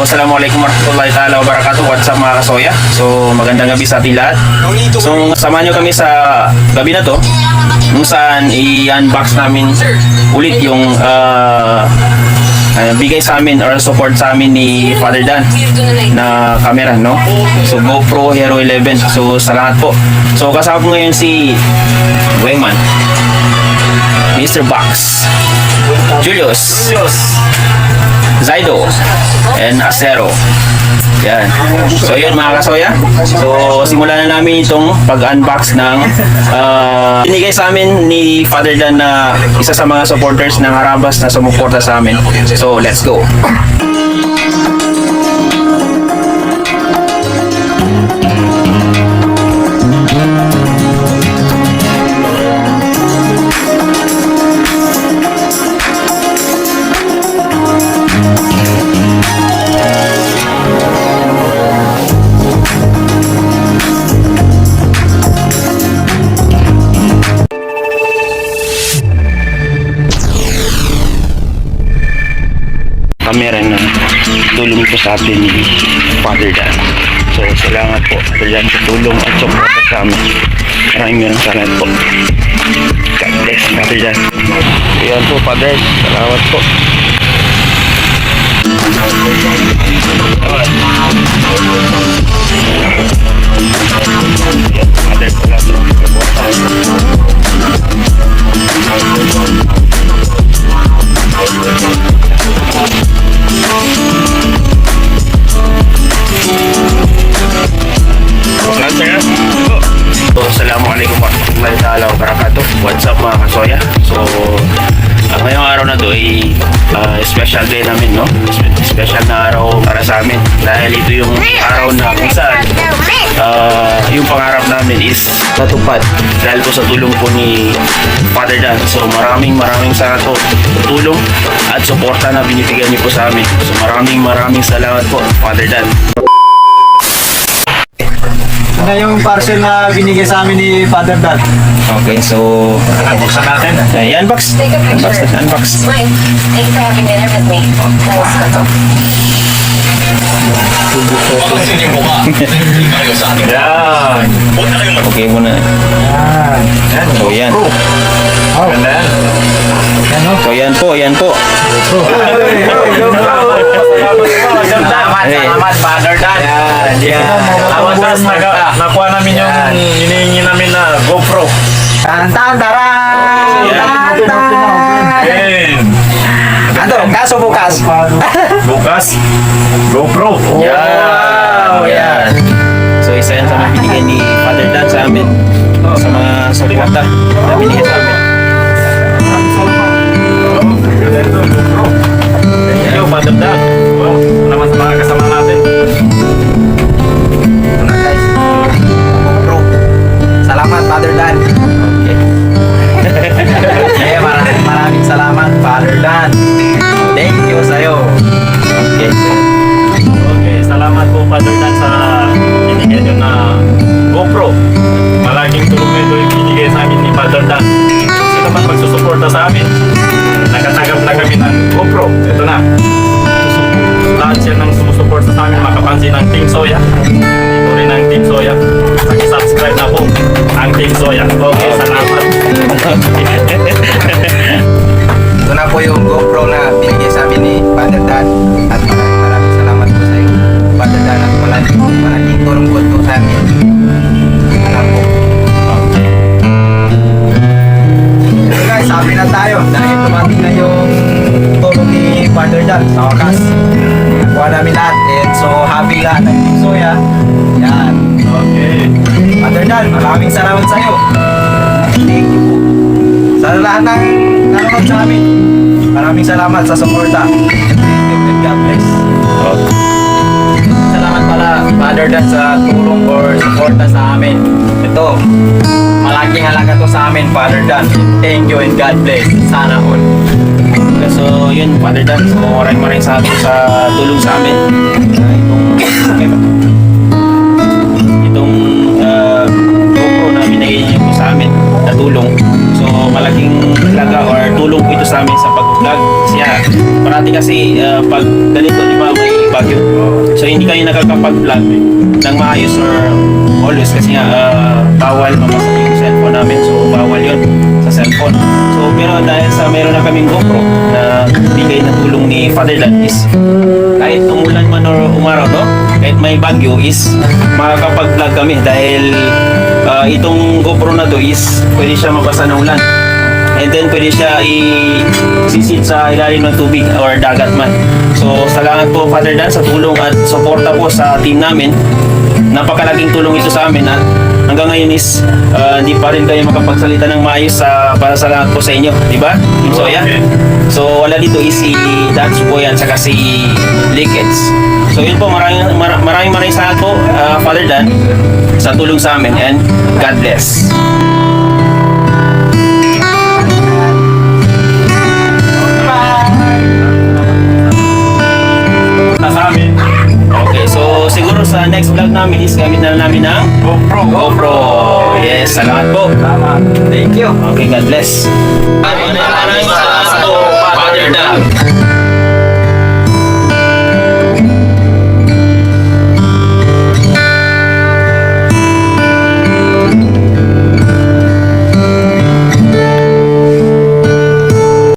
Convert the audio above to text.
assalamualaikum warahmatullahi ta'ala wabarakatuh. What's up mga kasoya? So, magandang gabi sa ating lahat. So, samahan nyo kami sa gabi na to kung saan i-unbox namin ulit yung bigay sa amin or support sa amin ni Father Dan na camera, no? So, GoPro Hero 11. So, salamat po. So, kasama ko ngayon si Wengman, Mr. Box, Julius, Zaido, and Acero. Yan. So yun mga kasoya. So simulan na namin itong pag-unbox ng binigay sa amin ni Father Dan na isa sa mga supporters ng Harabas na sumuporta sa amin. So let's go. Kamera na tulong po sa atin ni Father Dan. So salamat po Father Dan sa tulong at suporta sa amin. Maraming salamat po. God bless Father Dan. Ayan po Father, salamat po. Father, So, assalamualaikum warahmatullahi ta'ala wabarakatuh. What's up mga kasoya? So, ngayong araw na to ay special day namin, no? Special na araw para sa amin. Dahil ito yung araw na kung saan yung pangarap namin is natupad. Dahil po sa tulong po ni Father Dan. So, maraming salamat po sa tulong at suporta na binibigyan niyo po sa amin. So, maraming salamat po Father Dan. Ano yung parcel na binigay sa amin ni Father Dan? Okay, so Buksan natin. unbox. Unbox. Mine. Thank you for having dinner with me. Yan. Okay muna. Yan. So yan. Oh. Ganda. Yan o. So yan po. Salamat Father Dan. Yan. Tapos nakuha namin yung hinihingi namin na GoPro. Yan. Ano? Kaso bukas. Bukas? GoPro. Wow! Yan. So isa yan sa mga binigay ni Father Dan sa amin. Sa mga suporta na binigay sa amin. Thank you, Father Dan. Naman sa mga kasama natin. Salamat Father Dan. Okay. Maraming salamat Father Dan. Thank you sa'yo. Okay. Okay, salamat po Father Dan sa binigay nyo na GoPro. Malaking tulong na ito yung binigay sa amin ni Father Dan. Sino man magsusuporta sa amin, nakatanggap na kami ng GoPro. Ito na. Lahat siya ng sumusuporta sa amin, makapansin ng Team Soya. Ito rin ang Team Soya. Subscribe na po ang Team Soya. Okay, salamat. Ito na po yung GoPro na binigay sa amin ni Father Dan. At maraming salamat po sa'yo Father Dan. At malaking tulong po ito sa amin. Ito na po. So guys, sabi na tayo dahil tumating na yung tulong ni Father Dan sa wakas. Nakuha namin lahat. And so happy lahat ng Team Soya. Yan. Okay. Father Dan, maraming salamat sa iyo. Thank you po. Sa lahat ng nanonood sa amin, maraming salamat sa suporta. Thank you and God bless. Salamat pala Father Dan sa tulong or suporta sa amin. Ito, malaking halaga to sa amin Father Dan. Thank you and God bless. Sana all. So yun Father Dan. So maraming salamat sa tulong sa amin. Itong GoPro na binigay niyo po sa amin na tulong. So malaking halaga or tulong po ito sa amin sa pag-vlog. Parati kasi pag ganito, di ba, may bagyo. So hindi kayo nakakapag-vlog ng maayos or always kasi nga bawal mabasa yung cellphone namin. So bawal yun sa cellphone. So pero dahil sa meron na kaming GoPro na bigay na tulong ni Father Dan is kahit umulan man or umaraw, no? Kahit may bagyo is makakapag-vlog kami dahil itong GoPro na to is pwede siya mabasa ng ulan. And then pwede siya isisit sa ilalim ng tubig or dagat man. So salamat po Father Dan sa tulong at suporta po sa team namin. Napakalaking tulong ito sa amin at hanggang ngayon is hindi pa rin kayo makapagsalita ng maayos para sa lahat po sa inyo, di ba? So yeah. So wala dito is si Dance Boy at saka si Lickets. So yun po, maraming salamat po Father Dan sa tulong sa amin and God bless. Sa amin. Okay, so siguro sa next vlog namin is gamit na namin ng GoPro. Yes, salamat po. Salamat. Thank you. Okay, God bless. Maraming salamat po, Father Dan.